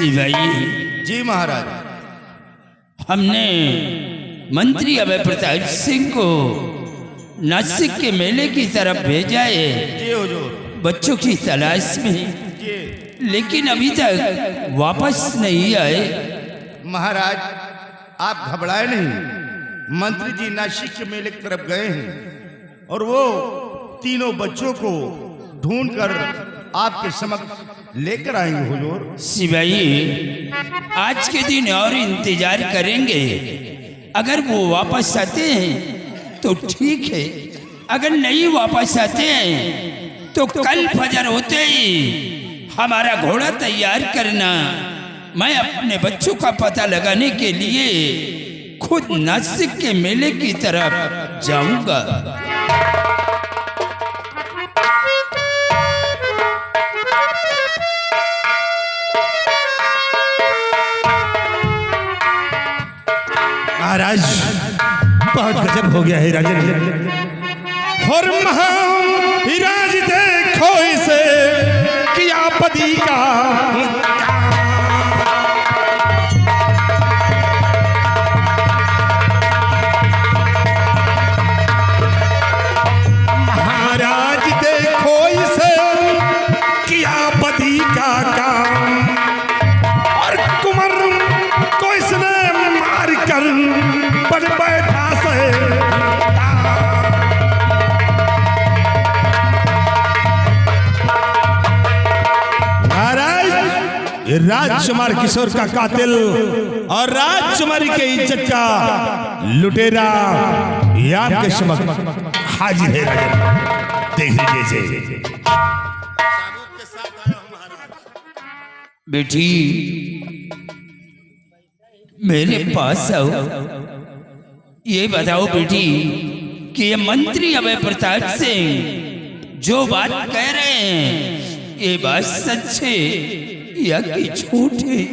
सिपाही जी महाराज। हमने मंत्री अभय प्रताप सिंह को नासिक के मेले की तरफ भेजा है जी हुजूर। बच्चों की तलाश में, जी लेकिन अभी तक वापस नहीं आए। महाराज आप घबराए नहीं, मंत्री जी नासिक के मेले की तरफ गए हैं और वो तीनों बच्चों को ढूंढकर आपके समक्ष लेकर आएंगे हुजूर। सिपाही आज के दिन और इंतजार करेंगे, अगर वो वापस आते हैं तो ठीक है, अगर नहीं वापस आते हैं तो कल फजर होते ही हमारा घोड़ा तैयार करना। मैं अपने बच्चों का पता लगाने के लिए खुद नासिक के मेले की तरफ जाऊंगा। महाराज बहुत गजब हो गया है राजन। और महाराज देखो इसे किया पति का महाराज देखो इसे किया पति का काम और कुंवर को इसने मार कर पर बैठा से महाराज ये राजकुमार किशोर का कातिल और राजकुमारी के इज्जत का लुटेरा ये आपके समक्ष हाजिर है राजन, देख लीजिए। बेटी मेरे पास आओ, ये बताओ बेटी कि ये मंत्री अभय प्रताप सिंह जो बात कह रहे हैं ये बात सच है या कि झूठ है?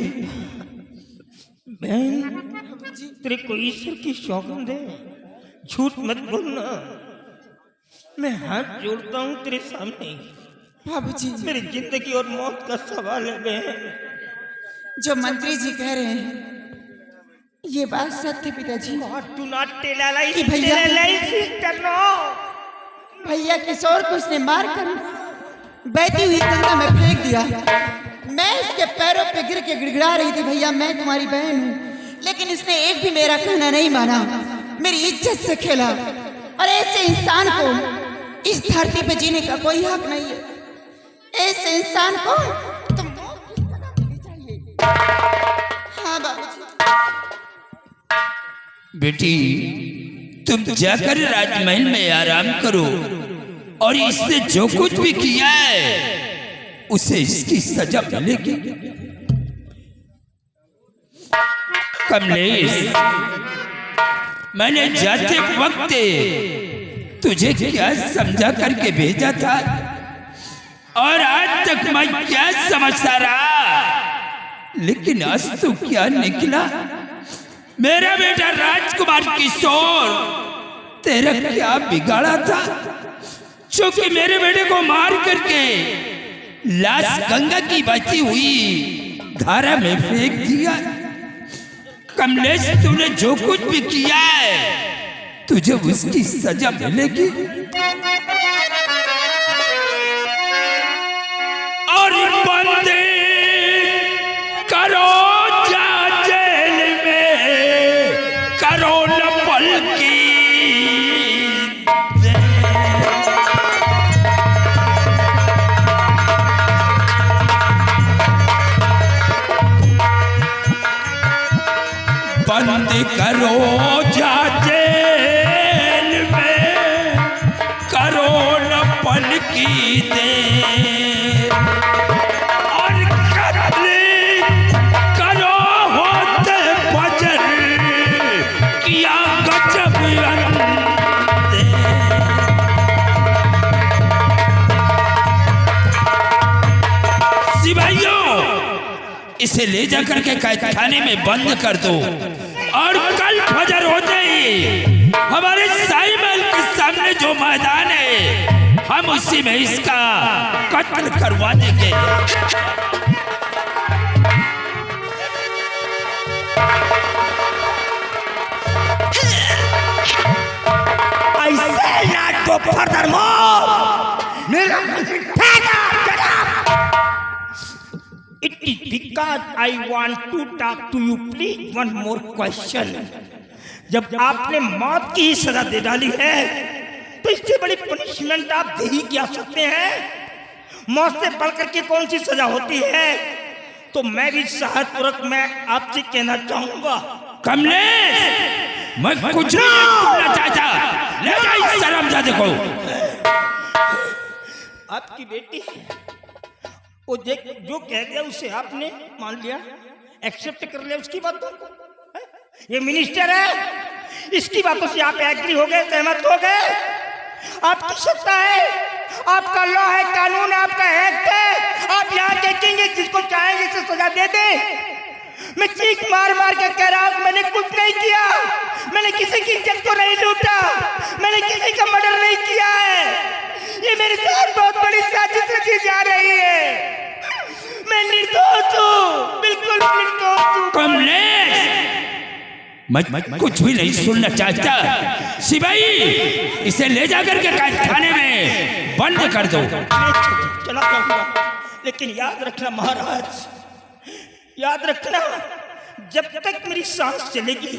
बहन तेरे को ईश्वर की सौगंध है, झूठ मत बोलना। मैं हाथ जोड़ता हूँ तेरे सामने, बाबूजी मेरी जिंदगी और मौत का सवाल है बहन। जो मंत्री जी कह रहे हैं ये बात सत्य पिताजी। Do not tell कि भैया lies, भैया किशोर को उसने मार कर बहती हुई गंगा में फेंक दिया। मैं इसके पैरों पे गिर के गिड़गिड़ा रही थी, भैया मैं तुम्हारी बहन हूँ, लेकिन इसने एक भी मेरा कहना नहीं माना, मेरी इज्जत से खेला। और ऐसे इंसान को इस धरती पे जीने का कोई हक नहीं है। ऐसे इंसान को तुम मौत की सजा देनी चाहिए। हाँ बाबूजी। बेटी तुम जाकर राजमहल में आराम करो और इसने जो कुछ भी किया है उसे इसकी सजा मिलेगी। कमलेश मैंने जाते वक्त तुझे क्या समझा करके भेजा था और आज तक मैं क्या समझता रहा, लेकिन आज तो क्या निकला। मेरा बेटा राजकुमार किशोर तेरा क्या बिगाड़ा था जो कि मेरे बेटे को मार करके लाश गंगा की बहती हुई धारा में फेंक दिया। कमलेश तूने जो कुछ भी किया है तुझे उसकी सजा मिलेगी। और बंदे करो बंद करो जा जेल में, करो न पल की देर और कत्ल करो होते फजर किया गजब अंधेर। सिपाहियों इसे ले जाकर के कैदखाने में बंद कर दो और कल फजर होते ही हमारे शाही महल के सामने जो मैदान है हम उसी में इसका कत्ल करवा देंगे। फर्दर मेरा It is because I want to talk to you. Please, one more question. जब आपने मौत की ही सजा दे डाली है, तो इससे बड़ी पनिशमेंट आप दे ही क्या सकते हैं? मौत से बढ़कर के कौन सी सजा होती है? तो मैं भी शाहदपुर में आपसे कहना चाहूंगा, कमलेश, मैं कुछ नहीं सुनना चाहता। ले जा इस शर्मजादे को। आपकी बेटी वो जो कह गया उसे आपने मान लिया, एक्सेप्ट कर लिया उसकी बातों को। ये मिनिस्टर है, इसकी बातों से आप एग्री हो गए, सहमत हो गए। आपकी सत्ता है, आपका लॉ है, कानून है, आपका एक्ट है। आप यहाँ के किंग हैं, जिसको चाहेंगे इसे सजा दे दे। मैं चीख मार मार के कह रहा हूँ, मैंने कुछ नहीं किया, मैंने किसी की इज्जत को नहीं लूटा, मैंने किसी का मर्डर नहीं किया है। ये मेरे साथ बहुत बड़ी साजिश रची जा रही है। मैं निर्दोष हूँ, बिल्कुल निर्दोष हूँ। कमलेश, मैं कुछ भी नहीं सुनना चाहता। सिपाही, इसे ले जाकर के थाने में बंद कर दो। चला जाऊंगा, लेकिन याद रखना महाराज, याद रखना, जब तक मेरी सांस चलेगी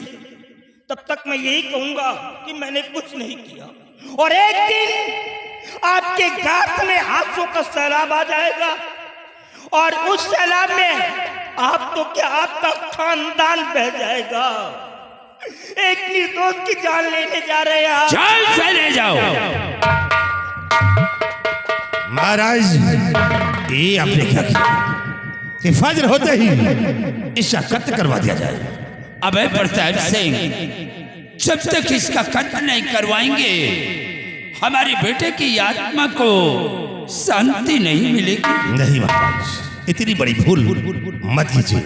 तब तक मैं यही कहूंगा कि मैंने कुछ नहीं किया। और एक दिन आपके गात में आंसू का सैलाब आ जाएगा, और उस सैलाब में आप तो क्या, आपका खानदान बह जाएगा। एक निर्दोष की जान लेने जा रहे हैं आप। जान से ले जाओ। महाराज, ये आपने क्या किया कि फज्र होते ही इसका कत्ल करवा दिया जाए? अबे प्रताप सिंह, जब तक इसका कत्ल नहीं करवाएंगे हमारे बेटे की आत्मा को शांति नहीं मिलेगी। नहीं महाराज, इतनी बड़ी भूल मत कीजिए,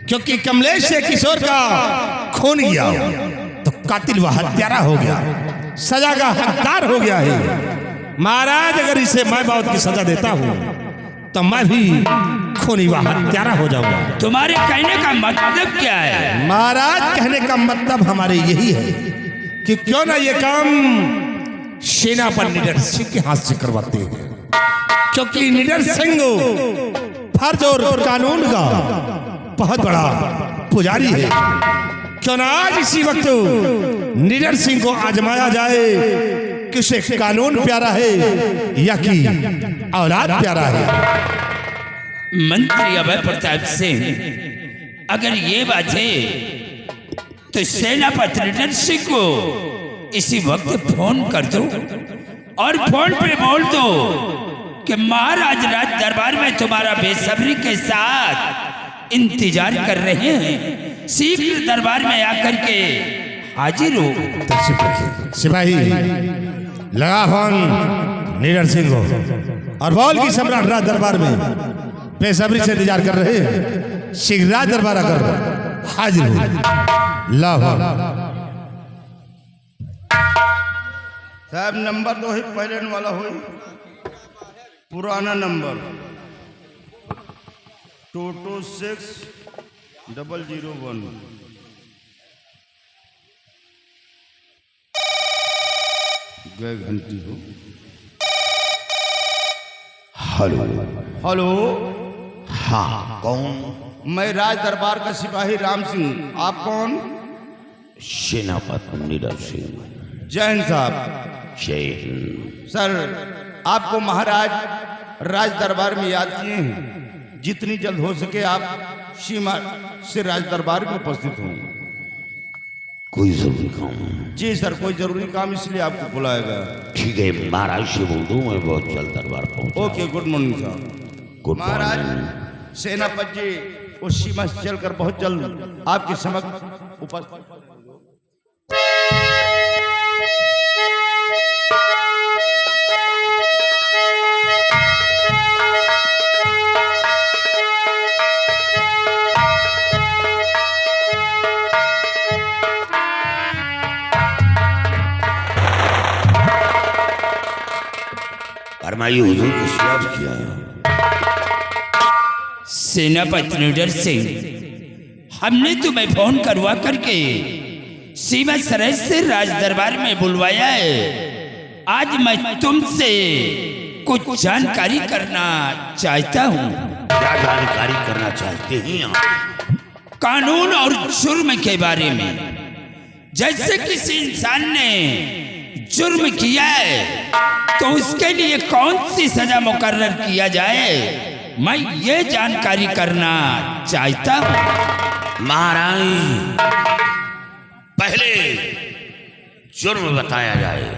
क्योंकि कमलेश से किशोर का खून किया तो कातिल व हत्यारा हो गया, सजा का हकदार हो गया है। महाराज, अगर इसे मैं मौत की सजा देता हूँ तो मैं भी खूनी व हत्यारा हो जाऊंगा। तुम्हारे कहने का मतलब क्या है? महाराज, कहने का मतलब हमारे यही है कि क्यों ना ये काम सेना पर निडर सिंह के हाथ से करवाते हैं, क्योंकि निडर सिंह फर्ज और कानून का बहुत बड़ा पुजारी है। क्यों ना आज इसी वक्त निडर सिंह को आजमाया जाए कि उसे कानून प्यारा है या कि औलाद प्यारा है। मंत्री अभय प्रताप सिंह, अगर ये बात है तो सेनापति निडर सिंह को इसी वक्त फोन कर दो और फोन पे बोल दो कि महाराज राज दरबार में तुम्हारा बेसब्री के साथ इंतजार कर रहे हैं। शीघ्र दरबार में आकर के हाजिर हो। सिपाही, लगा फोन निडर सिंह को और बोल की सम्राट राज दरबार में बेसब्री से इंतजार कर रहे हैं। शीघ्र राज दरबार आकर हाजिर हो। लाहौर साहब, नंबर दो ही पहले वाला हो, पुराना नंबर 226001। गए घंटी हो। हेलो। हेलो, हाँ, कौन? मैं राज दरबार का सिपाही राम सिंह। आप कौन? सेनापति निडर सिंह। जय हिंद साहब। जय हिंद। सर, आपको महाराज राज दरबार में याद किए हैं। जितनी जल्द हो सके आप सीमा से राज दरबार में उपस्थित हों। कोई जरूरी काम? जी सर, कोई जरूरी काम, इसलिए आपको बुलाएगा। ठीक है, महाराज से बोल दूं, मैं बहुत जल्द दरबार पहुंच। ओके, गुड मॉर्निंग साहब। गुड महाराज, मॉर्निंग। सेनापति जी उस सीमा से चलकर बहुत जल्द आपके समक्ष उपस्थित। फरमाइए हुजूर, किस बात किया? सेनापति निडर सिंह, हमने तुम्हें फोन करवा करके सीमा सराय से राज दरबार में बुलवाया है। आज मैं तुमसे कुछ जानकारी करना चाहता हूँ। क्या जानकारी करना चाहते हैं आप? कानून और जुर्म के बारे में। जैसे किसी इंसान ने जुर्म किया है तो उसके लिए कौन सी सजा मुकर्रर किया जाए, मैं ये जानकारी करना चाहता हूँ। महाराज, पहले जुर्म बताया जाए,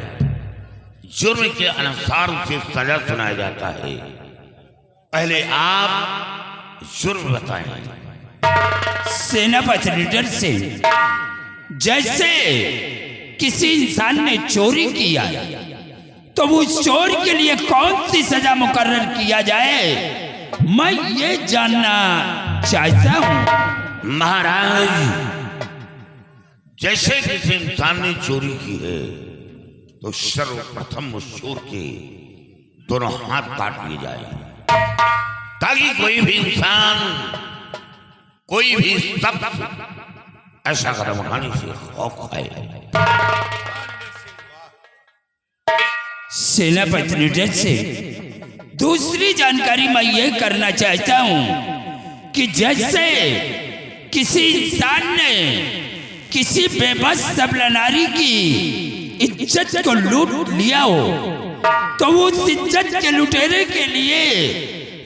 जुर्म के अनुसार उसे सजा सुनाया जाता है। पहले आप जुर्म बताएं। सेनापति लीडर से, जैसे किसी इंसान ने चोरी किया तो उस चोर के लिए कौन सी सजा मुकर्रर किया जाए, मैं ये जानना चाहता हूँ। महाराज, जैसे किसी इंसान ने चोरी की है तो सर्वप्रथम उस चोर के दोनों हाथ काट लिए जाए, ताकि कोई भी इंसान, कोई भी शख्स ऐसा कदम उठाने से खौफ खाए। सेनापति लीडर से दूसरी जानकारी मैं ये करना चाहता हूँ कि जैसे किसी इंसान ने किसी बेबस सबला नारी की इज्जत को लूट लिया हो तो उस इज्जत के लुटेरे के लिए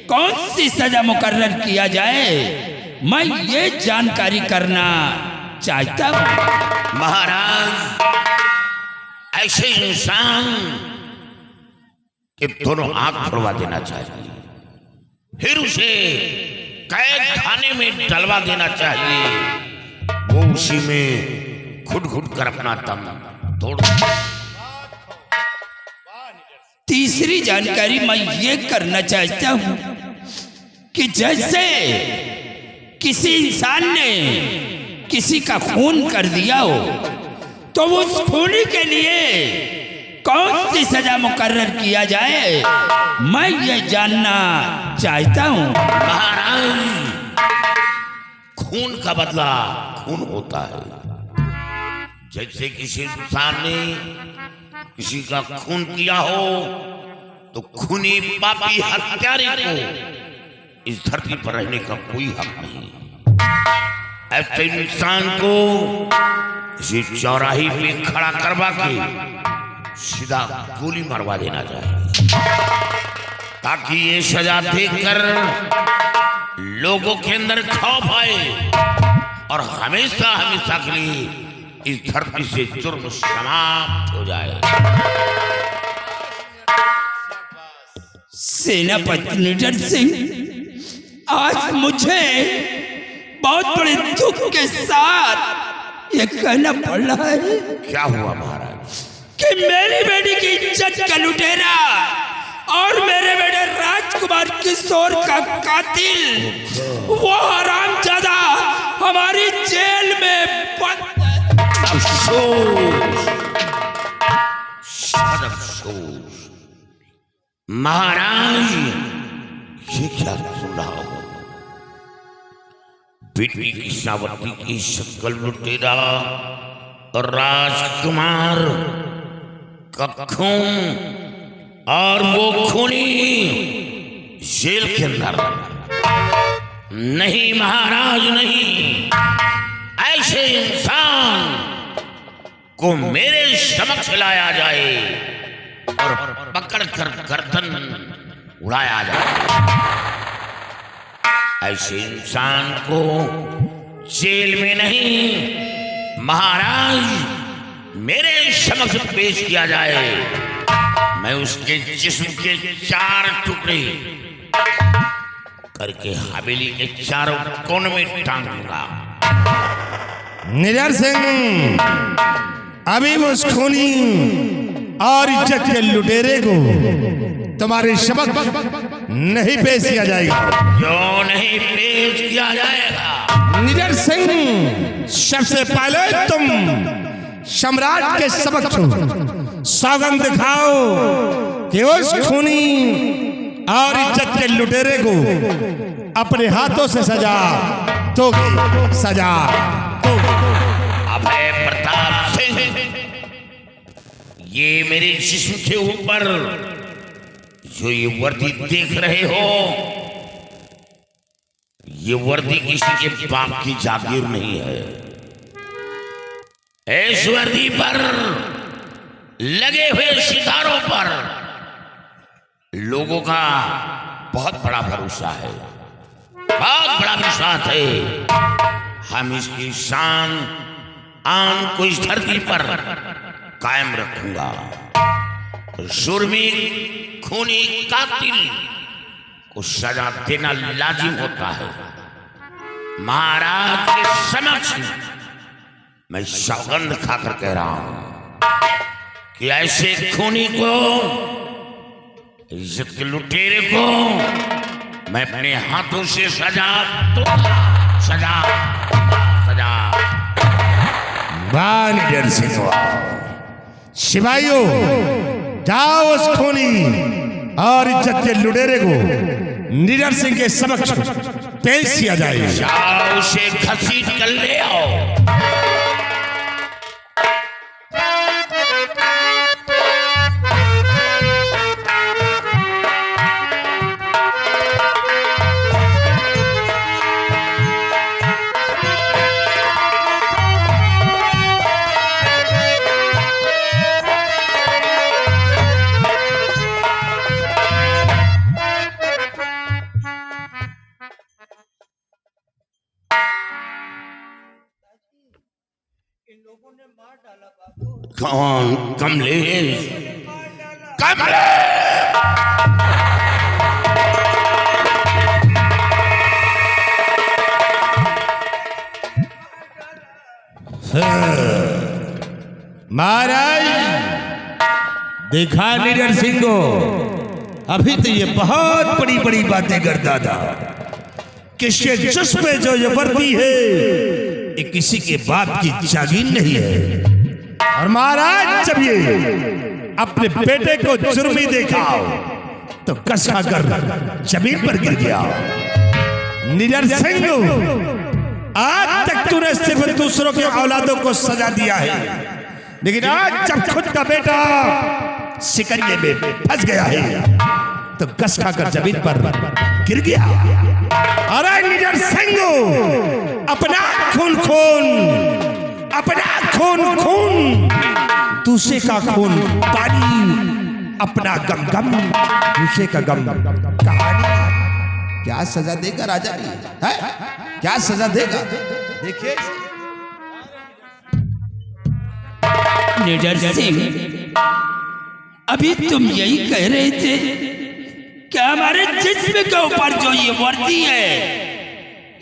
कौन सी सजा मुकर्रर किया जाए, मैं ये जानकारी करना चाहता हूँ। महाराज, ऐसे इंसान के दोनों आंख फोड़वा देना चाहिए, फिर उसे कैद खाने में डलवा देना चाहिए। वो उसी में घुट घुट कर अपना दम तोड़। तीसरी जानकारी मैं ये करना चाहता हूँ कि जैसे किसी इंसान ने किसी का खून कर दिया हो तो उस खूनी के लिए कौन सी सजा मुकर्रर किया जाए, मैं ये जानना चाहता हूँ। महाराज, खून का बदला खून होता है। जैसे किसी इंसान ने किसी का खून किया हो तो खूनी पापी हत्यारे को इस धरती पर रहने का कोई हक नहीं। ऐसे इंसान को किसी चौराहे पे खड़ा करवा के सीधा गोली मरवा देना चाहिए, ताकि ये सजा देखकर लोगों के अंदर खौफ आए और हमेशा हमेशा के लिए इस धरती से जुर्म समाप्त हो जाए। सेनापति लीडर सिंह, आज मुझे बहुत बड़े दुख के साथ ये कहना पड़ रहा है। क्या हुआ महाराज? कि मेरी बेटी की इज्जत का लुटेरा और मेरे बेटे राजकुमार किशोर का कातिल वो हरामजादा हमारी जेल में बंद। अफसोस, सद अफसोस। महाराज, ये क्या सुन रहा हूं? बेटी कृष्णावती की शकल लुटेरा और राजकुमार का खून और वो खूनी जेल के अंदर। नहीं महाराज, नहीं। ऐसे इंसान को मेरे समक्ष लाया जाए और पकड़कर गर्दन उड़ाया जाए। ऐसे इंसान को जेल में नहीं महाराज मेरे समक्ष पेश किया जाए। मैं उसके जिस्म के 4 टुकड़े करके हवेली के चारों कोनों में टांगूंगा। निडर सिंह, अभी उस खूनी और इज्जत के लुटेरे को तुम्हारे समक्ष नहीं पेश किया जाएगा। क्यों नहीं पेश किया जाएगा? निडर सिंह, सबसे पहले तुम सम्राट के समक्ष सौगंध दिखाओ कि उस खूनी और इज्जत के लुटेरे को अपने हाथों से सजा दोगे, सजा दोगे। अभय प्रताप सिंह, ये मेरे जिस्म के ऊपर जो ये वर्दी देख रहे हो, ये वर्दी किसी के बाप की जागीर नहीं है। इस वर्दी पर लगे हुए सितारों पर लोगों का बहुत बड़ा भरोसा है, बहुत बड़ा विश्वास है। हम इसकी शान आन को इस धरती पर कायम रखूंगा। जुर्मी खूनी कातिल को सजा देना लाजिम होता है। महाराज के समक्ष मैं सौगंध खाकर कह रहा हूं कि ऐसे खूनी को, इज्जत के लुटेरे को मैं अपने हाथों से सजा दूंगा। सजा सजा। वाह निडर सिंह, सिपाहियों जाओ उस खूनी और इज्जत के लुटेरे को निडर सिंह के समक्ष पेश किया जाए। जाओ उसे घसीट कर ले आओ। कौन? कमलेश? महाराज देखा निडर सिंह को, अभी तो ये बहुत बड़ी बड़ी बातें करता था। किसके जिस्म पे जो ये वर्दी है ये किसी के बाप की जागीर नहीं है। और महाराज जब ये अपने बेटे को जुर्मी देखा तो कस खाकर जमीन पर गिर गया। निडर सिंह, आज तक तूने सिर्फ दूसरों के औलादों को सजा दिया है, लेकिन आज जब खुद का बेटा सिकंजे में फंस गया है तो कस खाकर जमीन पर गिर गया। अरे निडर सिंह, अपना खून खून, अपना खून खून, दूसरे का खून पानी, अपना गम गम, दूसरे का गम कहानी। क्या सजा देगा राजा जी? है क्या सजा देगा? देखिए निडर सिंह, अभी तुम यही कह रहे थे कि हमारे जिस्म के ऊपर जो ये वर्दी है,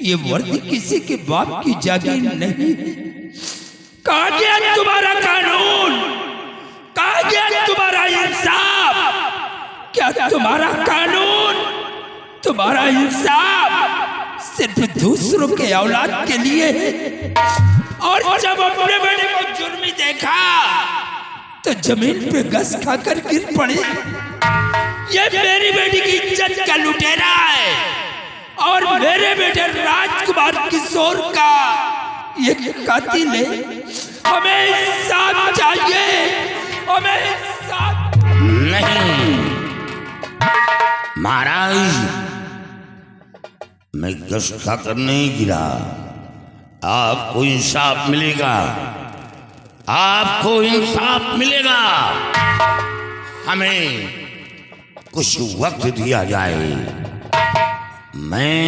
ये वर्दी किसी के बाप की जागीर नहीं। कहाँ गया तुम्हारा कानून? कहाँ गया तुम्हारा इंसाफ? क्या तुम्हारा कानून, तुम्हारा इंसाफ सिर्फ दूसरों के औलाद के लिए है? और जब अपने बेटे को जुर्मी देखा तो जमीन पे घस खाकर गिर पड़े। ये मेरी बेटी की इज्जत का लुटेरा है और मेरे बेटे राजकुमार किशोर का ये कातिल है। हमें इंसाफ चाहिए, हमें इंसाफ। नहीं महाराज, मैं घस खाकर नहीं गिरा। आपको इंसाफ मिलेगा, आपको इंसाफ मिलेगा। हमें कुछ वक्त दिया जाए। मैं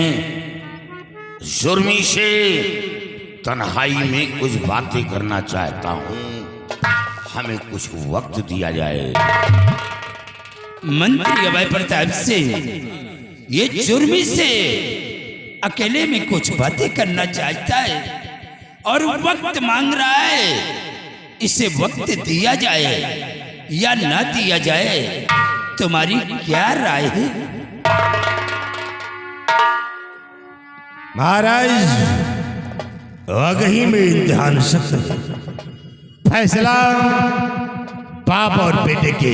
जुर्मी से तन्हाई में कुछ बातें करना चाहता हूं। हमें कुछ वक्त दिया जाए। मंत्री अभय प्रताप से ये जुर्मी से अकेले में कुछ बातें करना चाहता है और वक्त मांग रहा है। इसे वक्त दिया जाए या ना दिया जाए, तुम्हारी क्या राय है? महाराज, वाकई में इम्तिहान सख्त है। फैसला बाप और बेटे के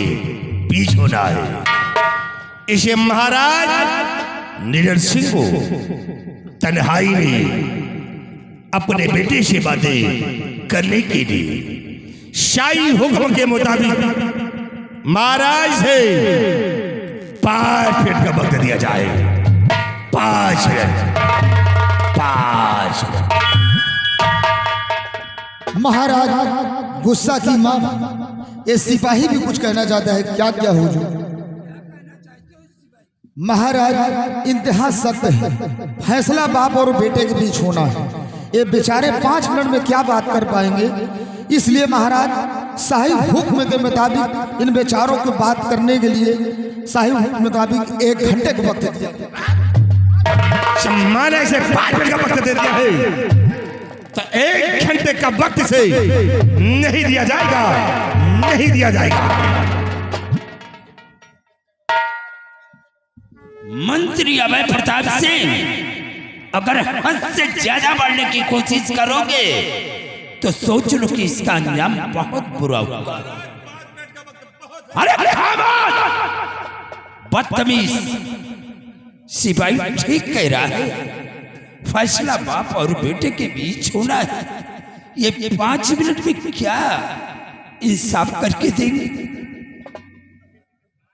बीच होना है। इसे महाराज निडर सिंह को तन्हाई में अपने बेटे से बातें करने के लिए शाही हुक्म के मुताबिक महाराज से 5 मिनट का वक्त दिया जाए। 5 मिनट, 5 मिनट। महाराज गुस्सा की मां, ये सिपाही भी कुछ कहना चाहता है। क्या क्या हो जो महाराज, इंतहा सख्त है। फैसला बाप और बेटे के बीच होना है। ये बेचारे 5 मिनट में क्या बात कर पाएंगे, इसलिए महाराज शाही हुक्म के मुताबिक इन बेचारों को बात करने के लिए शाही हुक्म के मुताबिक 1 घंटे का वक्त दिया। सम्मान से 5 मिनट का वक्त दे दिया है तो 1 घंटे का वक्त से नहीं दिया जाएगा, नहीं दिया जाएगा। मंत्री अभय प्रताप सिंह, अगर हद से ज्यादा बढ़ने की कोशिश करोगे तो सोच लो कि इसका अंजाम बहुत बुरा होगा। अरे खामोश! बदतमीज! सिपाही ठीक कह रहा है। फैसला बाप और बेटे के बीच होना है। ये 5 मिनट में क्या इंसाफ करके देंगे?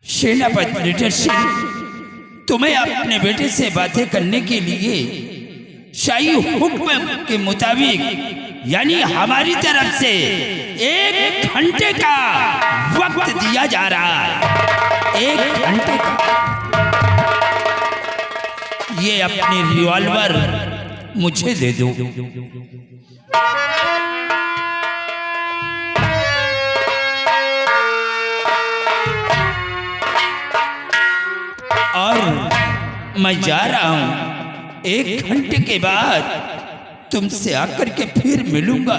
सेनापति लीडर सिंह, तुम्हें अपने बेटे से बातें करने के लिए शाही हुक्म के मुताबिक यानी हमारी तरफ से 1 घंटे का वक्त दिया जा रहा है। 1 घंटे का। ये अपनी रिवॉल्वर मुझे दे दो। और मैं जा रहा हूं। 1 घंटे के बाद तुमसे आकर के फिर मिलूंगा,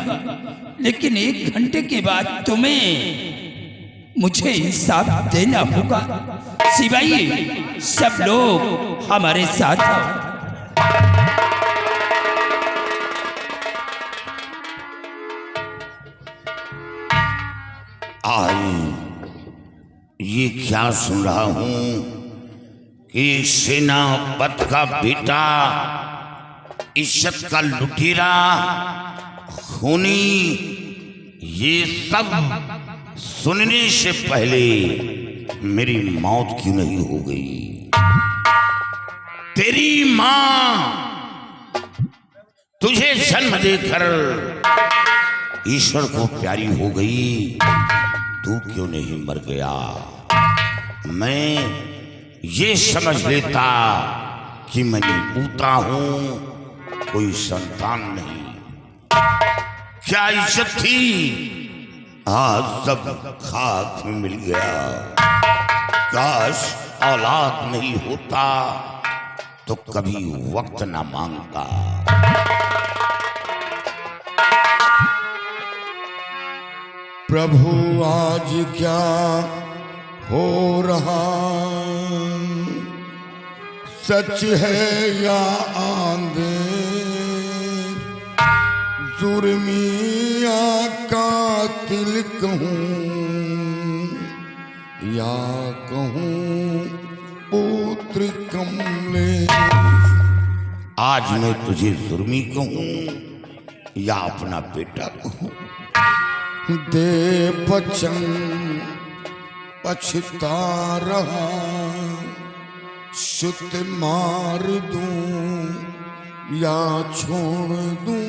लेकिन 1 घंटे के बाद तुम्हें मुझे इंसाफ देना होगा। सिपाही सब लोग हमारे साथ आओ। ये क्या सुन रहा हूं कि सेनापति का बेटा, इज्जत का लुटेरा, खूनी, ये सब सुनने से पहले मेरी मौत क्यों नहीं हो गई? तेरी मां तुझे जन्म देकर ईश्वर को प्यारी हो गई, तू क्यों नहीं मर गया? मैं ये समझ लेता कि मैं पूता हूं, कोई संतान नहीं। क्या इज्जत थी, आज सब खाक में मिल गया। काश औलाद नहीं होता तो कभी वक्त ना मांगता। प्रभु आज क्या हो रहा, सच है या आंधे, जुर्मिया कातिल कहूँ या कहूँ पुत्र कमले। आज मैं तुझे जुर्मी कहूँ या अपना बेटा कहूँ? दे बचन पछता रहा, सुत मार दूं या छोड़ दूं,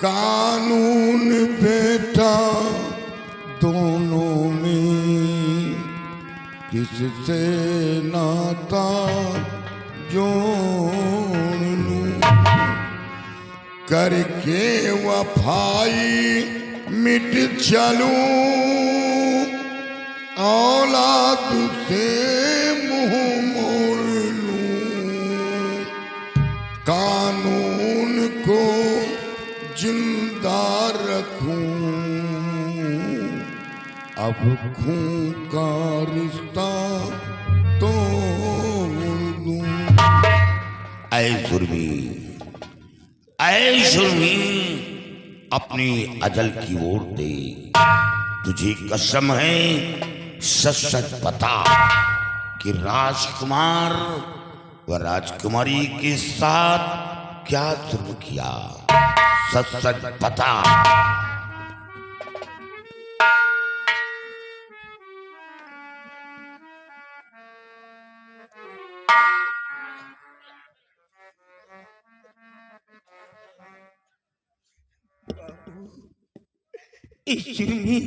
कानून बेटा दोनों में किससे नाता जोड़ लूं। करके वफाई मिट चलूं, औलाद से मुंह मोड़ लूं, कानून को जिंदा रखूं, अब खून का रिश्ता तोड़ दूं। ऐ जुर्मी, ऐ जुर्मी, अपनी अजल की ओर दे। तुझे कसम है, सच सच बता कि राजकुमार व राजकुमारी के साथ क्या जुर्म किया। सच सच बता। इस जुर्मी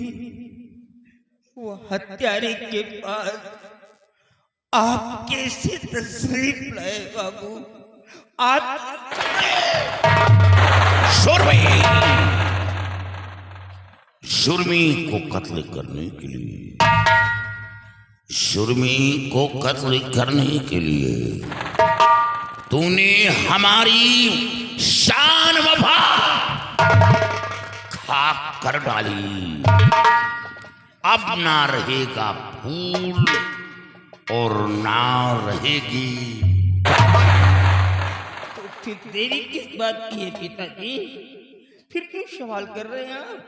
वो हत्यारे के पास आप कैसे तशरीफ लाए बाबू? आप जुर्मी को कत्ल करने के लिए, जुर्मी को कत्ल करने के लिए तूने हमारी शान वफा खाक कर डाली। अब ना रहेगा फूल और ना रहेगी। तो फिर देरी किस बात की है पिताजी? फिर क्यों सवाल कर रहे हैं आप?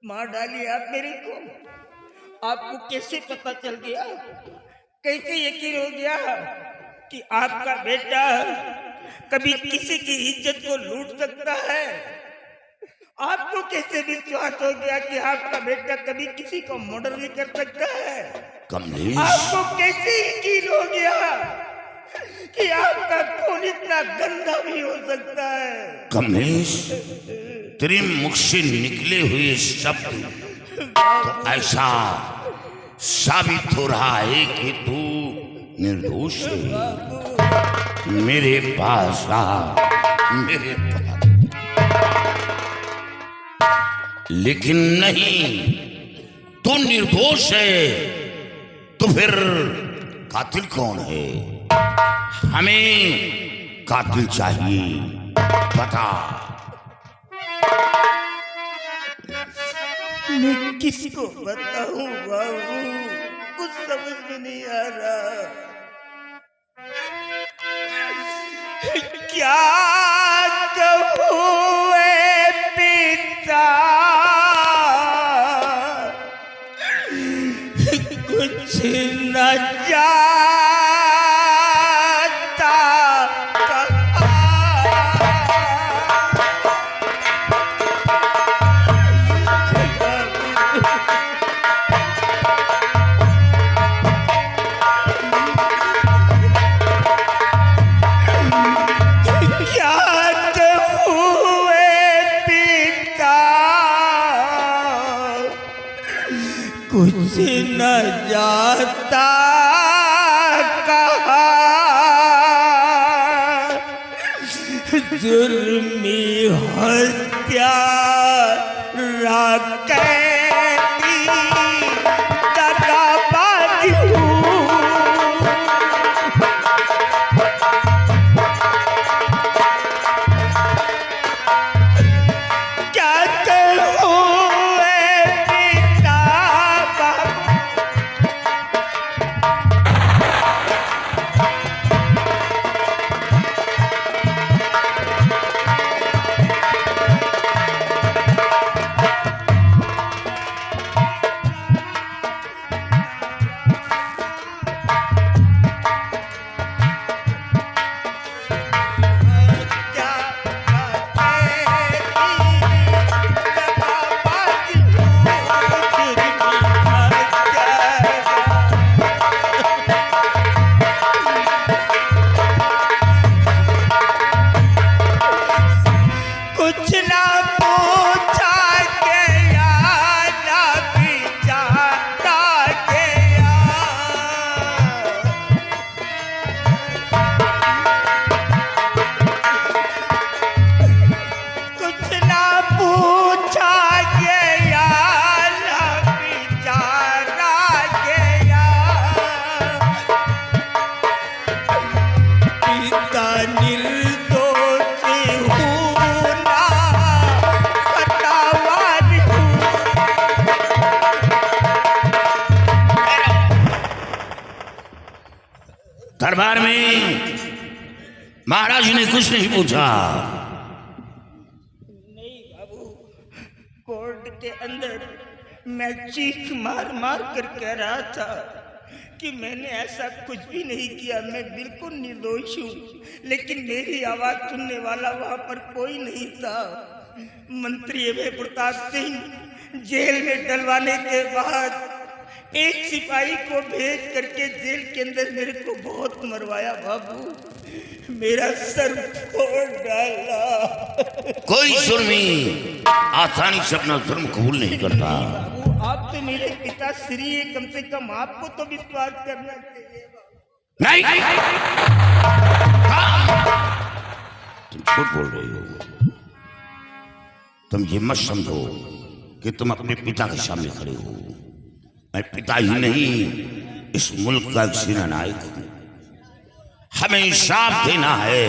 मार डालिए आप मेरे को। आपको कैसे पता चल गया, कैसे यकीन हो गया कि आपका बेटा कभी किसी की इज्जत को लूट सकता है? आपको कैसे विश्वास हो गया कि आपका बेटा कभी किसी को मर्डर भी कर सकता है? कमलेश, आपको कैसे यकीन हो गया कि आपका खून इतना गंदा भी हो सकता है? कमलेश, तेरे मुख से निकले हुए शब्द तो ऐसा साबित हो रहा है कि तू निर्दोष है। मेरे पास आ, मेरे पास। लेकिन नहीं, तू निर्दोष है तो फिर कातिल कौन है? हमें कातिल चाहिए, बता। मैं किसको बताऊं बाबू, कुछ समझ में नहीं आ रहा। क्या कहूं ए पिता, कुछ न जाता कुछ न जाता कहा, जुर्मी हत्या कैदी दगाबाजी हूँ। क्या कहूँ दरबार में महाराज ने कुछ नहीं पूछा। नहीं बाबू, कोर्ट के अंदर मैं चीख मार मार कर कह रहा था कि मैंने ऐसा कुछ भी नहीं किया, मैं बिल्कुल निर्दोष हूँ। लेकिन मेरी आवाज सुनने वाला वहां पर कोई नहीं था। मंत्री अभय प्रताप सिंह जेल में डलवाने के बाद एक सिपाही को भेज करके जेल के अंदर मेरे को बहुत मरवाया बाबू, मेरा सर फोड़ डाला। कोई जुर्मी आसानी से अपना जुर्म कबूल नहीं करता। बाबू आप तो मेरे पिताश्री है, कम से कम आपको तो विश्वास करना चाहिए। नहीं, तुम झूठ बोल रही हो। तुम ये मत समझो कि तुम अपने पिता के सामने खड़े हो। मैं पिता ही नहीं, इस मुल्क का एक सेना नायक हूं। हमें इंसाफ देना है।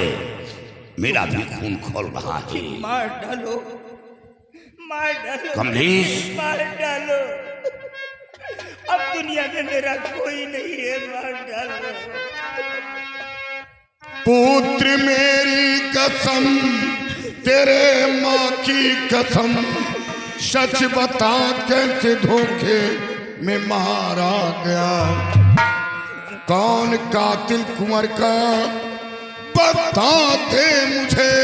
मेरा भी खून खोल रहा है। मार डालो, मार डालो कमलेश, मार डालो। अब दुनिया में मेरा कोई नहीं है, मार डालो। पुत्र मेरी कसम, तेरे माँ की कसम, सच बता कैसे धोखे में मारा गया। कौन कातिल कुंवर का बता दे मुझे,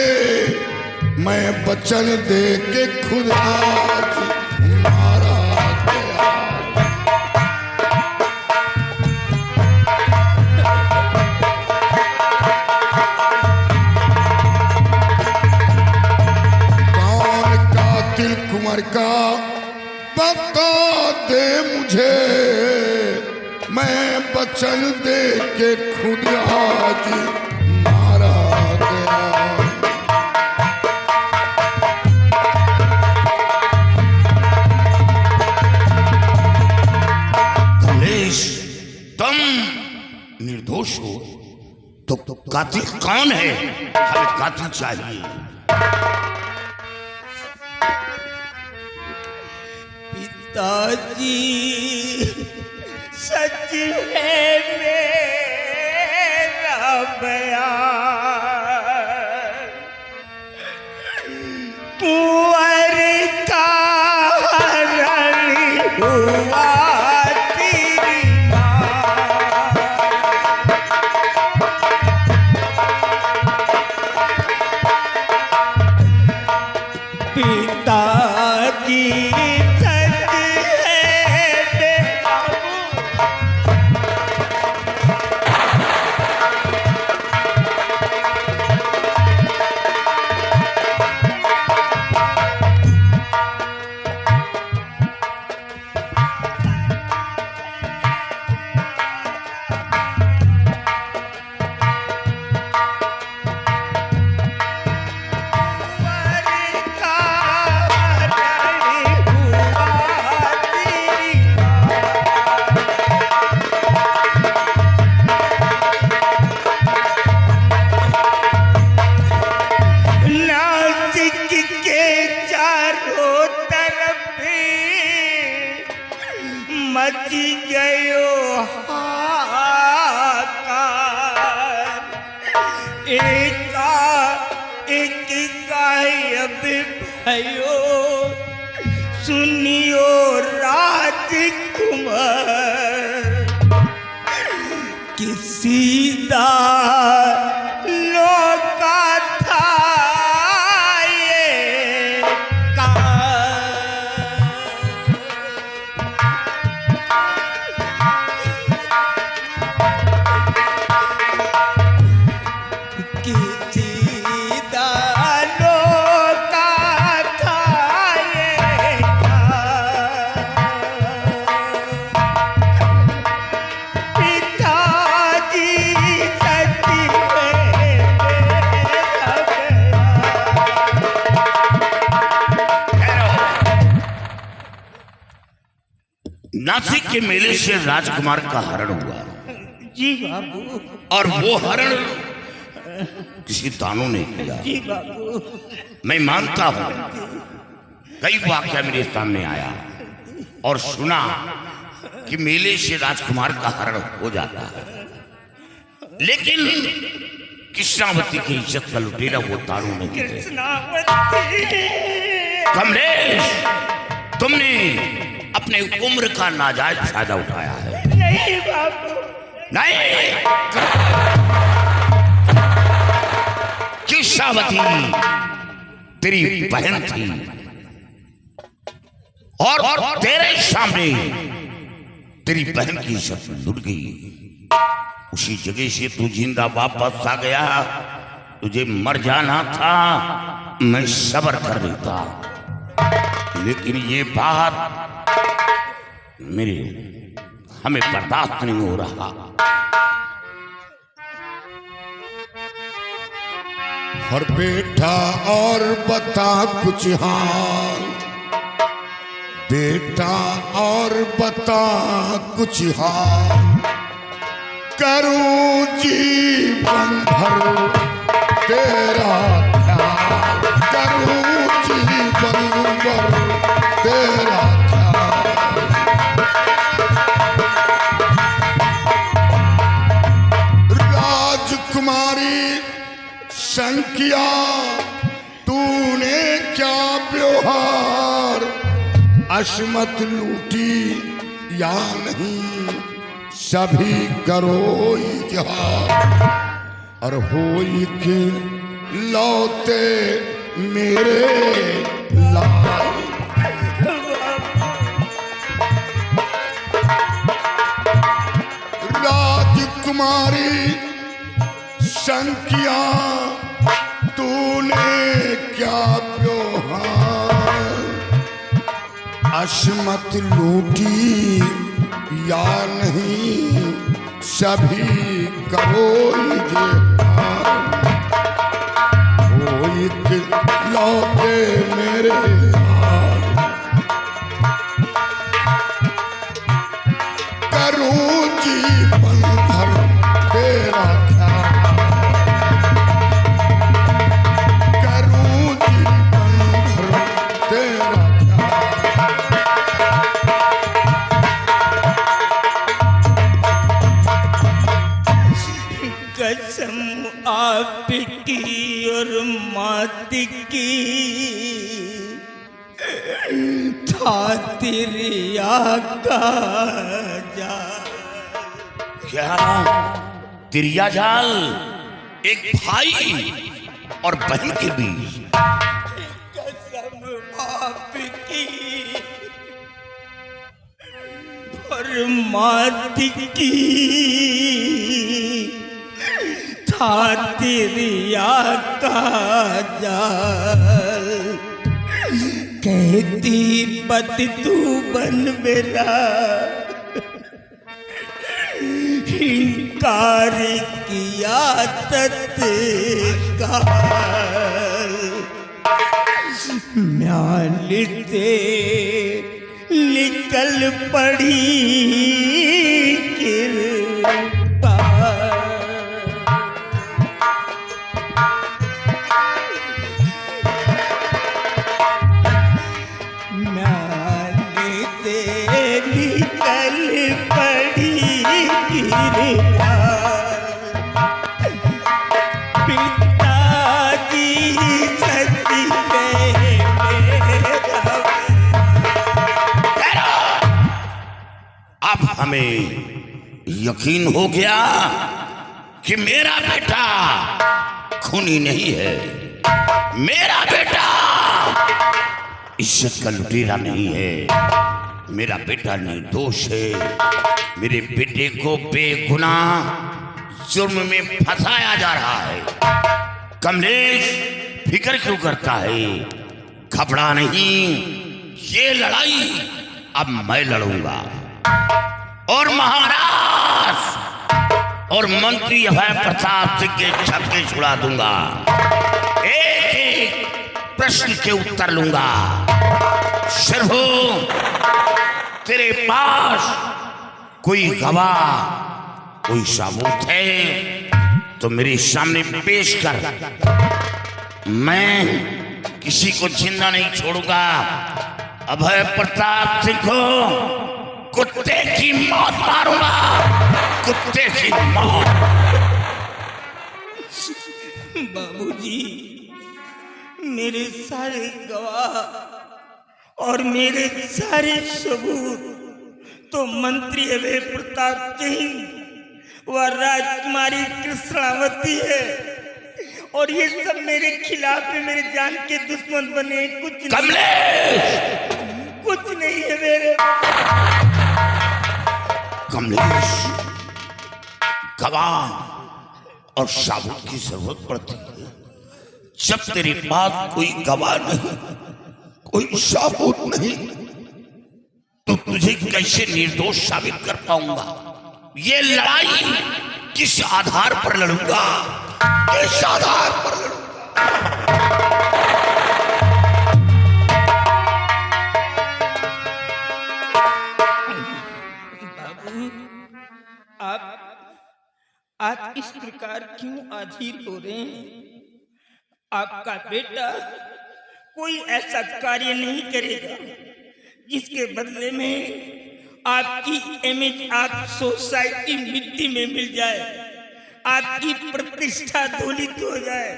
मैं वचन दे के खुद आज मारा गया। कौन कातिल कुंवर का बता दे मुझे, मैं वचन दे के खुद आज मारा गया। कमलेश, तुम निर्दोष हो तो कातिल कौन है? हमें कातिल चाहिए। पिताजी सच है मेरा बयान, कुंवर का हरण हुआ तेरी माँ। पिताजी मची गयो हाहाकार, एक गायब भयो सुनियो राजकुमार, किसी दा लोका था ये नासिक के मेले से राजकुमार का हरण हुआ। जी बाबू। और वो हरण किसी दानों ने किया। जी बाबू। मैं मानता हूं कई वाकया मेरे सामने आया और सुना कि मेले से राजकुमार का हरण हो जाता है, लेकिन कृष्णावती की इज्जत का लुटेरा वो दानों ने किया। कमलेश, तुमने अपने उम्र का नाजायज फायदा उठाया है। नहीं बाबू, नहीं। कृष्णावती तेरी बहन थी और तेरे सामने तेरी बहन की इज्जत लुट गई। उसी जगह से तू जिंदा वापस आ गया। तुझे मर जाना था, मैं सब्र कर लेता। लेकिन ये बात मेरे हमें बर्दाश्त नहीं हो रहा। और बेटा और बता कुछ हाल, बेटा और बता कुछ हाल, करूं जीवन भर तेरा ख्याल, करूं जीवन भर तेरा ख्याल। राजकुमारी संकिया तूने क्या व्यवहार, अशमत लूटी या नहीं, सभी करो इजहार। और होई के लौटे मेरे लाल। राजकुमारी संकिया तूने क्या व्यवहार, अशमत लूटी या नहीं, सभी करो इजहार। हो एक लौटे मेरे हाल, करूं जीवन भर तेरा ख्याल, करूं जीवन भर तेरा कसम आपकी और मात की, था तेरी आका जा। क्या तिरिया जाल एक भाई और बहन के बीच? कसम आपकी और मात की, था तेरी आका जाल। कहती पति तू बन मेरा, इनकार किया तत्काल। म्याली से निकल पड़ी कृपा, म्याली से निकल पड़ी कृपा। पिताजी सती अब हमें यकीन हो गया कि मेरा बेटा खूनी नहीं है, मेरा बेटा इज्जत का लुटेरा नहीं है, मेरा बेटा निर्दोष है। मेरे बेटे को बेगुनाह जुर्म में फंसाया जा रहा है। कमलेश फिक्र क्यों करता है? घबरा नहीं, ये लड़ाई अब मैं लड़ूंगा और महाराज और मंत्री अभय प्रताप सिंह के छक्के छुड़ा दूंगा। एक एक प्रश्न के उत्तर लूंगा। शर्भो, तेरे पास कोई गवाह, कोई सबूत है तो मेरे सामने पेश कर। मैं किसी को जिंदा नहीं छोड़ूंगा। अभय प्रताप सिंह को कुत्ते की मौत मारूंगा, कुत्ते की मौत। बाबूजी, मेरे सारे गवाह और मेरे सारे सबूत तो मंत्री अभय प्रताप सिंह व राजकुमारी कृष्णावती है, और ये सब मेरे खिलाफ है, मेरे जान के दुश्मन बने। कुछ कमलेश, कुछ नहीं है मेरे। कमलेश, गवाह और सबूत की जरूरत पड़ती है जब तेरे पास कोई गवाह नहीं, कोई सबूत नहीं तो तुझे कैसे निर्दोष साबित कर पाऊंगा? ये लड़ाई किस आधार पर लड़ूंगा? किस आधार पर लड़ूंगा? आप इस प्रकार क्यों अधीर हो रहे हैं? आपका बेटा कोई ऐसा कार्य नहीं करेगा जिसके बदले में आपकी इमेज आप सोसाइटी मिट्टी में मिल जाए, आपकी प्रतिष्ठा धूलित हो जाए।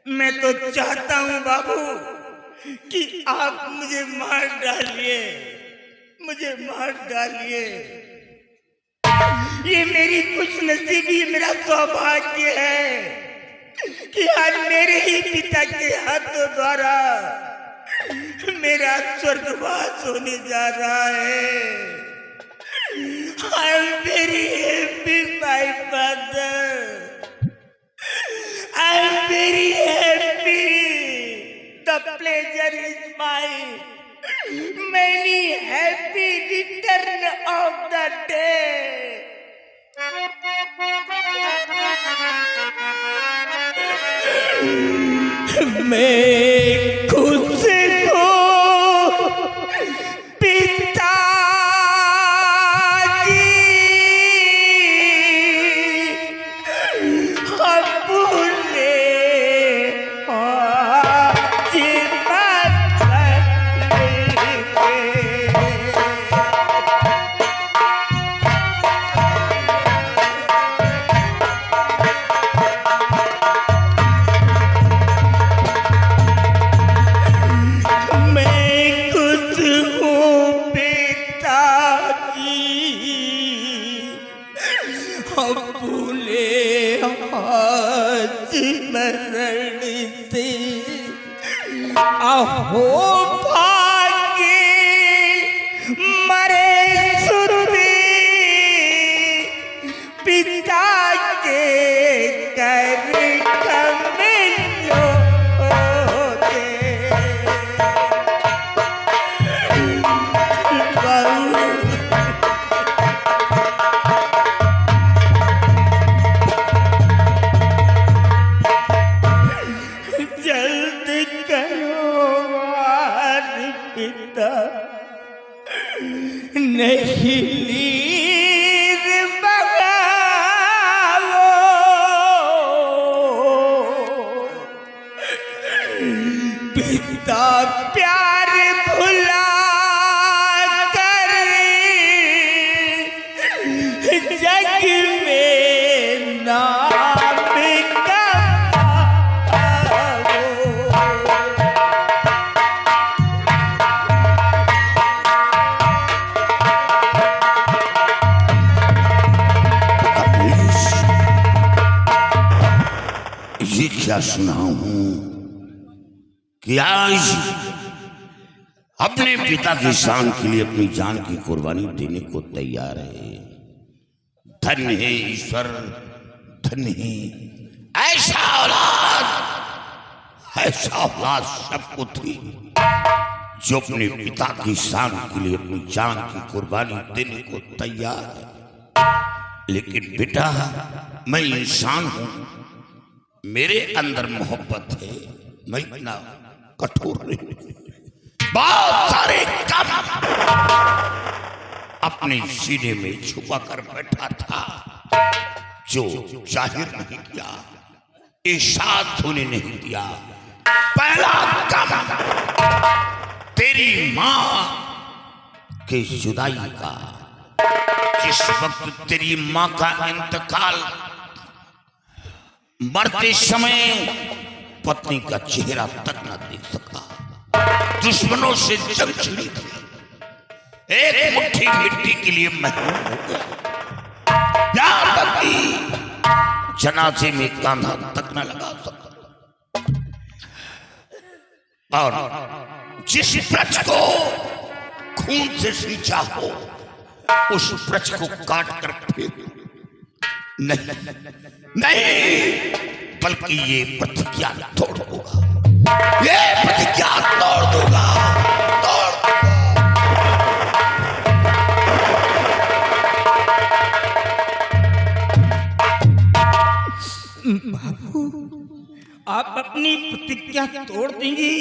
मैं तो चाहता हूं बाबू कि आप मुझे मार डालिए, मुझे मार डालिए। ये मेरी खुशनसीबी, मेरा सौभाग्य है कि आज मेरे ही पिता के हाथों द्वारा मेरा स्वर्गवास होने जा रहा है। I am very happy my father, I am very happy, the pleasure is mine, many happy return of the day. मैं खुद को पिताजी अपने अहो भाग्य मरे सुरभि पिता के कर कमिलो दे। नहीं नीर बगावो, पिता प्यार भुला कर जग में नाम ये क्या सुना हूं कि आज अपने पिता की शान के लिए अपनी जान की कुर्बानी देने को तैयार है। धन्य है ईश्वर, धन्य है ऐसा औलाद सबको थी जो अपने पिता की शान के लिए अपनी जान की कुर्बानी देने को तैयार है। लेकिन बेटा, मैं इंसान हूं, मेरे अंदर मोहब्बत है, मैं इतना कठोर नहीं। बहुत सारे काम अपने सीने में छुपा कर बैठा था जो जाहिर नहीं किया, इशाद होने नहीं दिया। पहला काम तेरी मां के जुदाई का। जिस वक्त तेरी मां का इंतकाल, मरते समय पत्नी का चेहरा तक न देख सका, दुश्मनों से जंग छिड़ी थी, एक मुट्ठी मिट्टी के लिए महरूम हो गया, यहां तक कि जनाजे में कांधा तक न लगा सका। और जिस ब्रज को खून से सींचा हो, उस ब्रज को काट कर फेंक नहीं, बल्कि ये प्रतिज्ञा तोड़ होगा। ये प्रतिज्ञा तोड़ दूंगा, तोड़ आप अपनी प्रतिज्ञा तोड़ देंगी?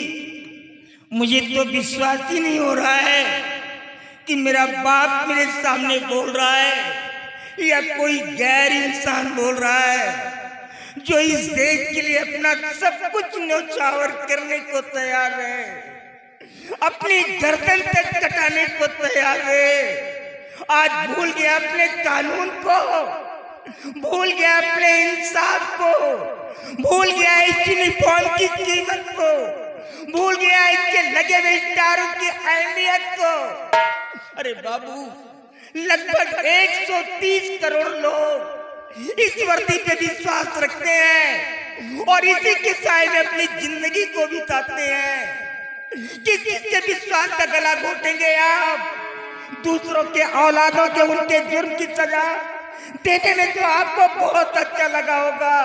मुझे तो विश्वास ही नहीं हो रहा है कि मेरा बाप मेरे सामने बोल रहा है या कोई गैर इंसान बोल रहा है जो इस देश के लिए अपना सब कुछ न्यौछावर करने को तैयार है, अपनी गर्दन तक कटाने को तैयार है। आज भूल गया अपने कानून को, भूल गया अपने इंसाफ को, भूल गया इस यूनिफॉर्म की कीमत को, भूल गया इसके लगे हुए स्टारों की अहमियत को। अरे बाबू, लगभग 130 करोड़ लोग इस वर्दी पे विश्वास रखते हैं और इसी के साए में अपनी जिंदगी को बिताते हैं। किस किसके विश्वास का गला घोटेंगे आप? दूसरों के औलादों के उनके जुर्म की सजा देने में तो आपको बहुत अच्छा लगा होगा,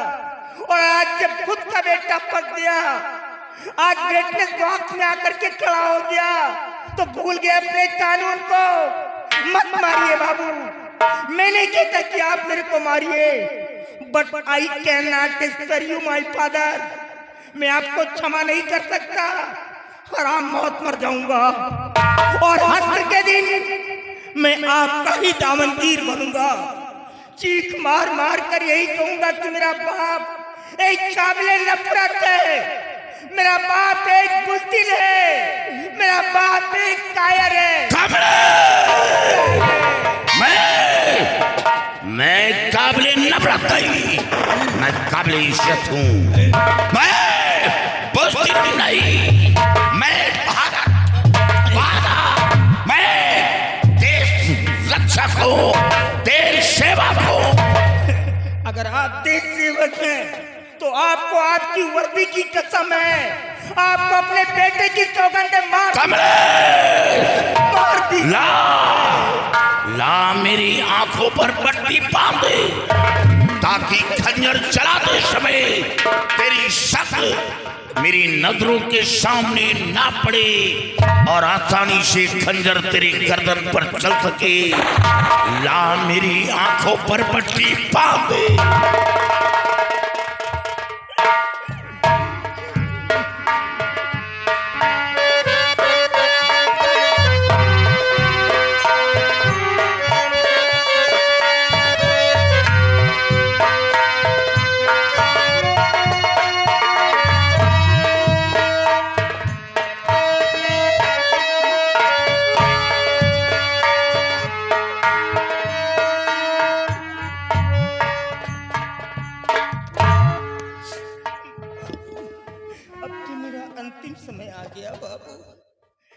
और आज जब खुद का बेटा फंस गया, आज ब्रेटनेस बॉक्स में आकर के खड़ा हो गया, तो भूल गए अपने कानून को। मत मारिए बाबू, मैंने कहता कि आप मेरे को मारिए, but I can not spare you my father. मैं आपको क्षमा नहीं कर सकता, हराम मौत मर जाऊंगा, और हश्र के दिन मैं आपका ही दामनगीर बनूंगा। चीख मार मार कर यही कहूंगा कि मेरा बाप एक काबिले नफरत है, मेरा बाप एक बुज़दिल है, मेरा बाप एक कायर है। मैं काबिले नफरत नहीं, मैं काबिले इज्जत हूँ। मैं बुज़दिल नहीं, मैं मैं देश रक्षक हूँ, देश सेवक हूँ। अगर आप देश सेवक हैं तो आपको आपकी वर्दी की कसम है, आपको अपने बेटे की सौगंध मार दी। ला मेरी आंखों पर पट्टी बांध दे, ताकि खंजर चलाते समय तेरी शक्ल मेरी नजरों के सामने ना पड़े और आसानी से खंजर तेरी गर्दन पर चल सके। ला मेरी आंखों पर पट्टी बांध दे।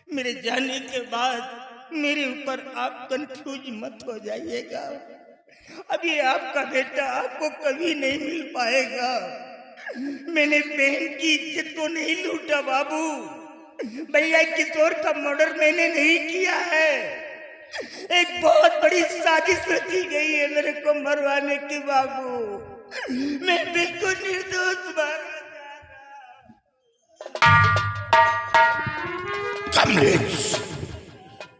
मेरे जाने के बाद मेरे ऊपर आप कंफ्यूज मत हो जाइएगा। अभी आपका बेटा आपको कभी नहीं मिल पाएगा। मैंने बहन की इज्जत को नहीं लूटा बाबू, भैया किशोर का मर्डर मैंने नहीं किया है। एक बहुत बड़ी साजिश रची गई है मेरे को मरवाने की बाबू। मैं बिल्कुल निर्दोष मारा। कमलेश,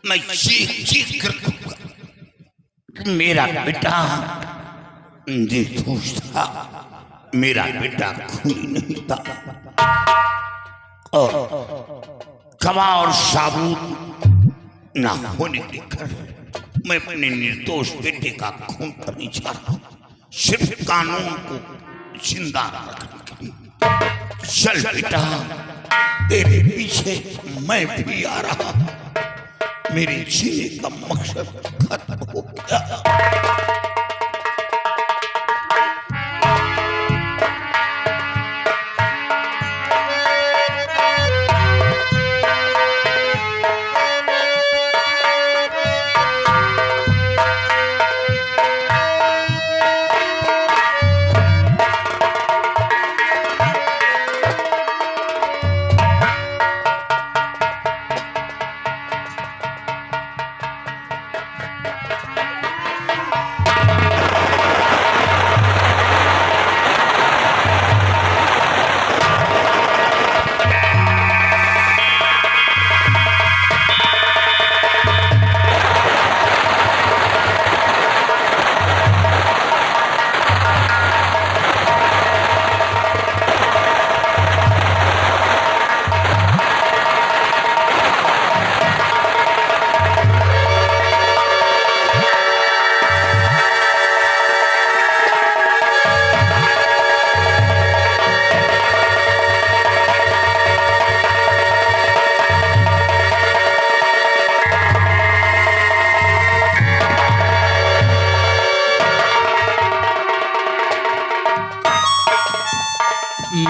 मैं चीख चीख कर कहूंगा, मेरा बेटा निर्दोष था, मेरा बेटा खूनी नहीं था, और गवाह और साबूत ना होने के कारण मैं अपने निर्दोष बेटे का खून करने जा रहा हूं, सिर्फ कानून को जिंदा रखने के लिए। चल बेटा, तेरे पीछे मैं भी आ रहा हूं। मेरे जीने का मकसद खत्म हो गया।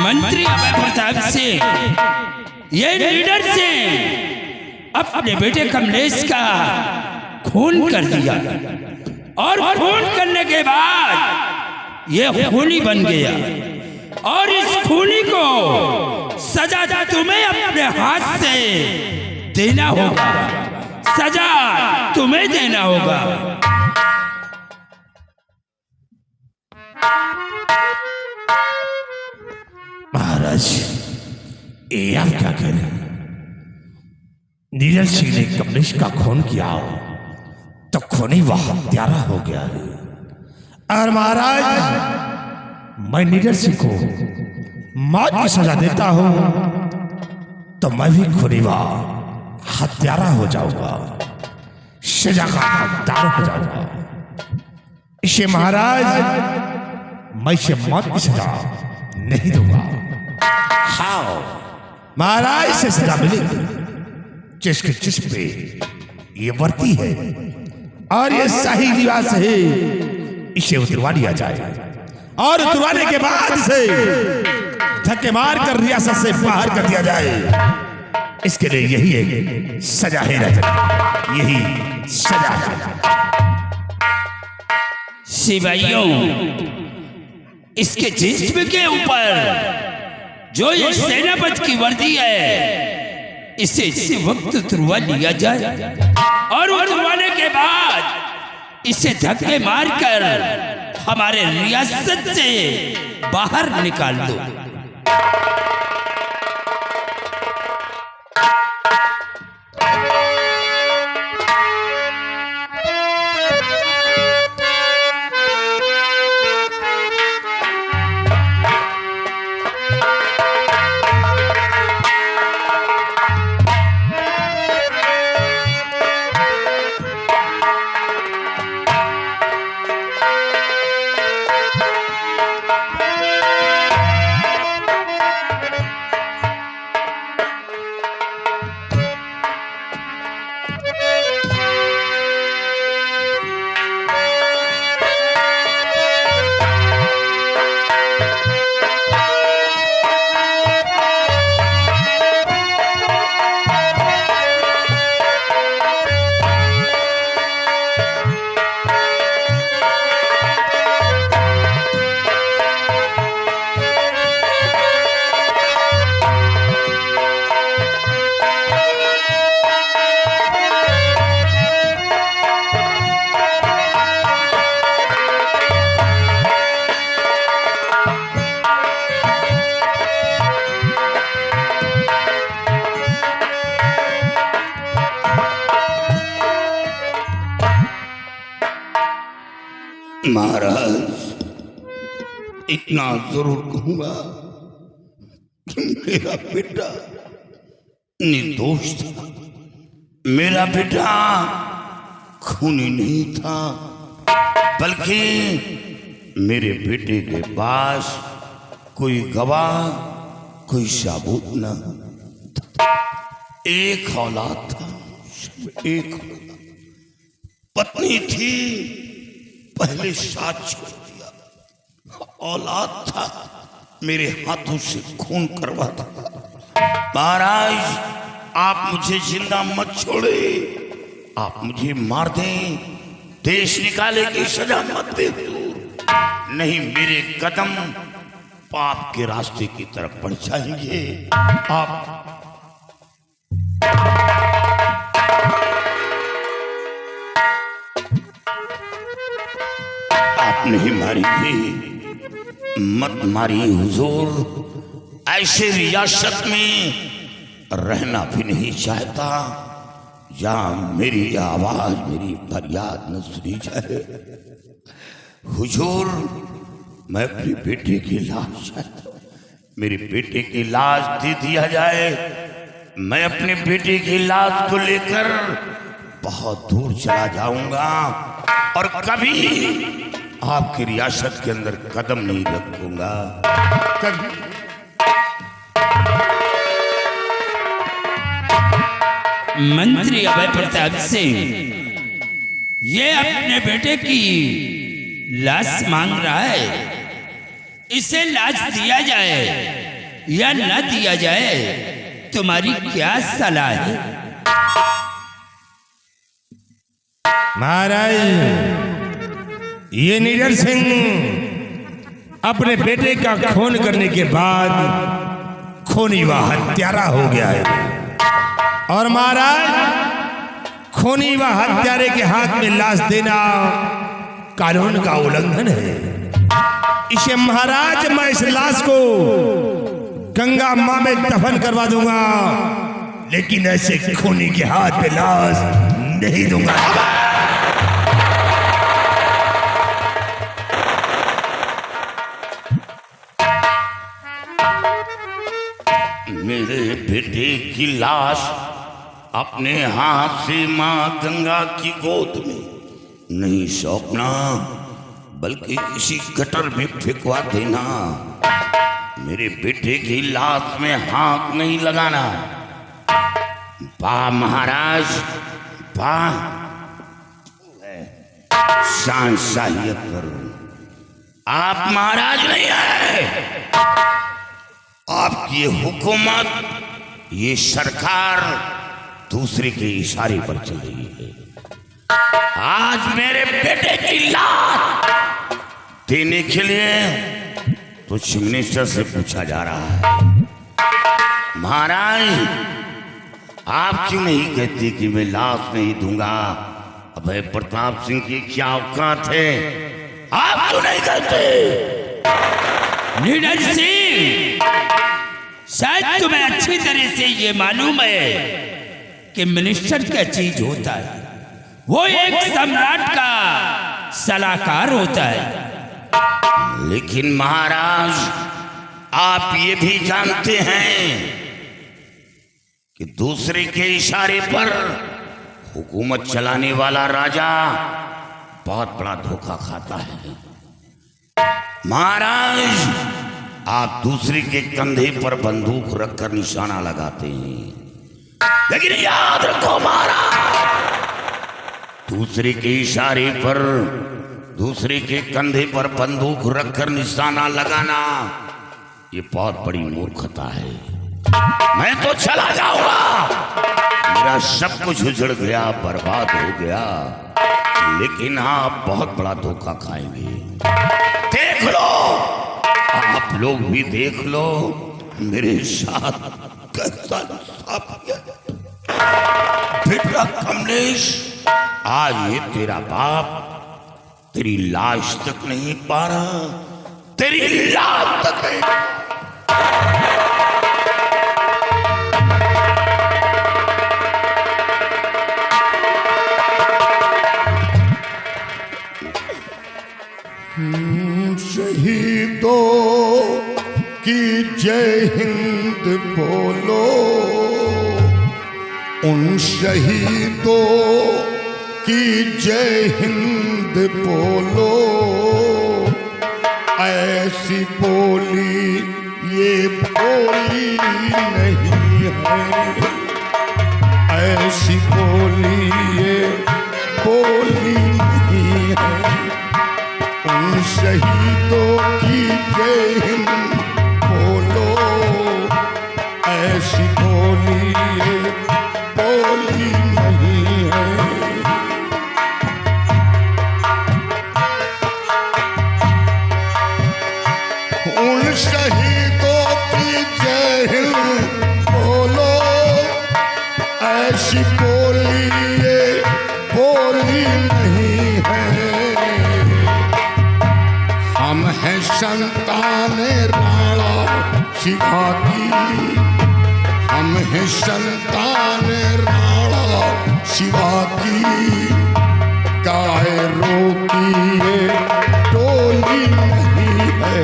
मंत्री अभय प्रताप सिंह ये लीडर से अपने बेटे कमलेश का खून कर दिया और खून करने के बाद ये खूनी बन गया और इस खूनी को सजा तुम्हें अपने हाथ से देना होगा, सजा तुम्हें देना होगा। महाराज ये आप क्या करें? नीरज सिंह ने कमलेश का खून किया तो खूनी वह हत्यारा हो गया है। और महाराज मैं नीरज सिंह को मौत की सजा देता हूं तो मैं भी खूनी व हत्यारा हो जाऊंगा, सजा का हकदार हो जाऊंगा। इसे महाराज मैं इसे मौत की सजा नहीं दूंगा। हाँ महाराज से सजा मिलेगी जिसके जिस पे ये वर्ती है और ये शाही लिबास है, इसे उतरवा दिया जाए और उतरवाने के बाद से धक्के मार कर रियासत से बाहर कर दिया जाए। इसके लिए यही एक सजा है राजन, यही सजा है। सिपाहियों, इसके जिस्म के ऊपर जो ये सेनापति की वर्दी है इसे इसी वक्त उतरवा लिया जाए और उतरवाने के बाद इसे धक्के मारकर हमारे रियासत से बाहर निकाल दो। महाराज इतना जरूर कहूंगा कि मेरा बेटा निर्दोष था, मेरा बेटा खूनी नहीं था, बल्कि मेरे बेटे के पास कोई गवाह, कोई सबूत न था। एक औलाद था, एक पत्नी थी, पहले साथ छोड़ दिया, औलाद था, मेरे हाथों से खून करवा था। महाराज आप मुझे जिंदा मत छोड़े, आप मुझे मार दें, देश निकाले की सजा मत दे, नहीं मेरे कदम पाप के रास्ते की तरफ बढ़ जाएंगे। आप नहीं मारी थी, मत मारी हुजूर, ऐसे रियासत में रहना भी नहीं चाहता जहां मेरी आवाज, मेरी फरियाद न सुनी जाए। हुजूर मैं अपने बेटे की लाश चाहता हूं, मेरे बेटे की लाश दे दिया जाए, मैं अपने बेटे की लाश को लेकर बहुत दूर चला जाऊंगा और कभी आपकी रियासत के अंदर कदम नहीं रखूंगा। कभी मंत्री अभय प्रताप सिंह ये अपने बेटे की लाश मांग रहा है, इसे लाश दिया जाए या न दिया जाए, तुम्हारी क्या सलाह है? महाराज, ये नीरज सिंह अपने बेटे का खून करने के बाद खूनी व हत्यारा हो गया है। और महाराज, खूनी व हत्यारे के हाथ में लाश देना कानून का उल्लंघन है। इसे महाराज, मैं इस लाश को गंगा मां में दफन करवा दूंगा, लेकिन ऐसे खूनी के हाथ में लाश नहीं दूंगा। मेरे बेटे की लाश अपने हाथ से मां गंगा की गोद में नहीं सौंपना, बल्कि किसी गटर में फेंकवा देना। मेरे बेटे की लाश में हाथ नहीं लगाना। वाह महाराज, वाह, शाहियत करो। आप महाराज नहीं है, आपकी हुकूमत, ये सरकार दूसरे के इशारे पर चल रही है। आज मेरे बेटे की लाश देने के लिए तो चीफ मिनिस्टर से पूछा जा रहा है। महाराज, आप क्यों नहीं कहते कि मैं लाश नहीं दूंगा? अभय प्रताप सिंह की क्या औकात है? आप क्यों नहीं कहते? नीरज सिंह, शायद तुम्हें अच्छी तरह से ये मालूम है कि मिनिस्टर क्या चीज होता है। वो एक सम्राट का सलाहकार होता है। लेकिन महाराज, आप ये भी जानते हैं कि दूसरे के इशारे पर हुकूमत चलाने वाला राजा बहुत बड़ा धोखा खाता है। महाराज, आप दूसरे के कंधे पर बंदूक रखकर निशाना लगाते हैं, लेकिन याद रखो महाराज, दूसरे के इशारे पर दूसरे के कंधे पर बंदूक रखकर निशाना लगाना ये बहुत बड़ी मूर्खता है। मैं तो चला जाऊंगा, मेरा सब कुछ उजड़ गया, बर्बाद हो गया, लेकिन आप बहुत बड़ा धोखा खाएंगे। देख लो, आप लोग भी देख लो मेरे साथ कैसा इंसाफ किया। बेटा कमलेश, आज ये तेरा बाप तेरी लाश तक नहीं पा रहा, तेरी लाश तक नहीं। शहीदों की जय हिंद बोलो, उन शहीदों की जय हिंद बोलो। ऐसी बोली ये बोली नहीं है, ऐसी बोली ये बोली नहीं है। उन शहीदों की जय हिंद बोलो, ऐसी बोली ये बोली नहीं है। उन शहीदों की जय हिंद बोलो, ऐसी बोली ये बोली नहीं है। हम हैं संतान राणा शिवा की, हम हैं संतान राणा शिवा की। कायरों की ये टोली नहीं है,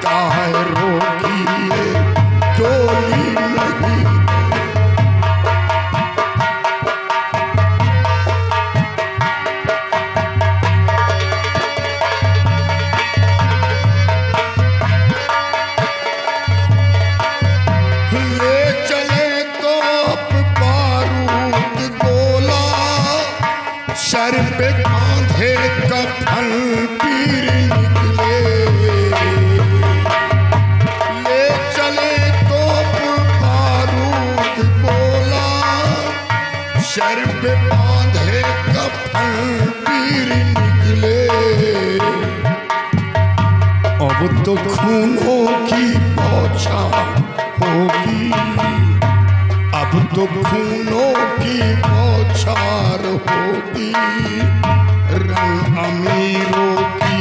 कायरों की ये टोली नहीं है। ले चले तोप बारूद गोला, सर पे बांधे कफन पीर निकले, अब तो खूनों की बौछार होगी, अब तो खूनों की बौछार होगी। रंग अमीरों की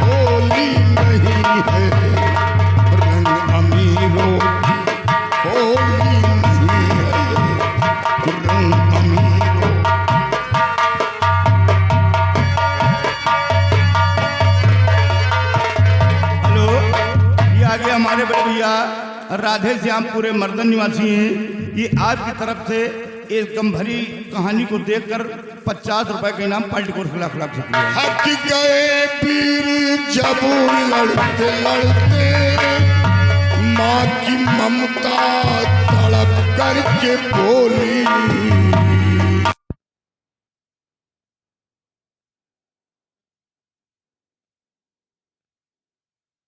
होली नहीं है, रंग अमीरों की होली नहीं है, रंग अमीरों। हेलो, ये आगे हमारे बड़े भैया राधे श्याम पूरे मर्दन निवासी हैं। ये आपकी तरफ से इस गंभरी कहानी को देखकर 50 रुपए का इनाम पार्टी को खिलाफ शुक्रिया। हक गए पीर जब लड़ते लड़ते, माँ की ममता तड़प करके बोली,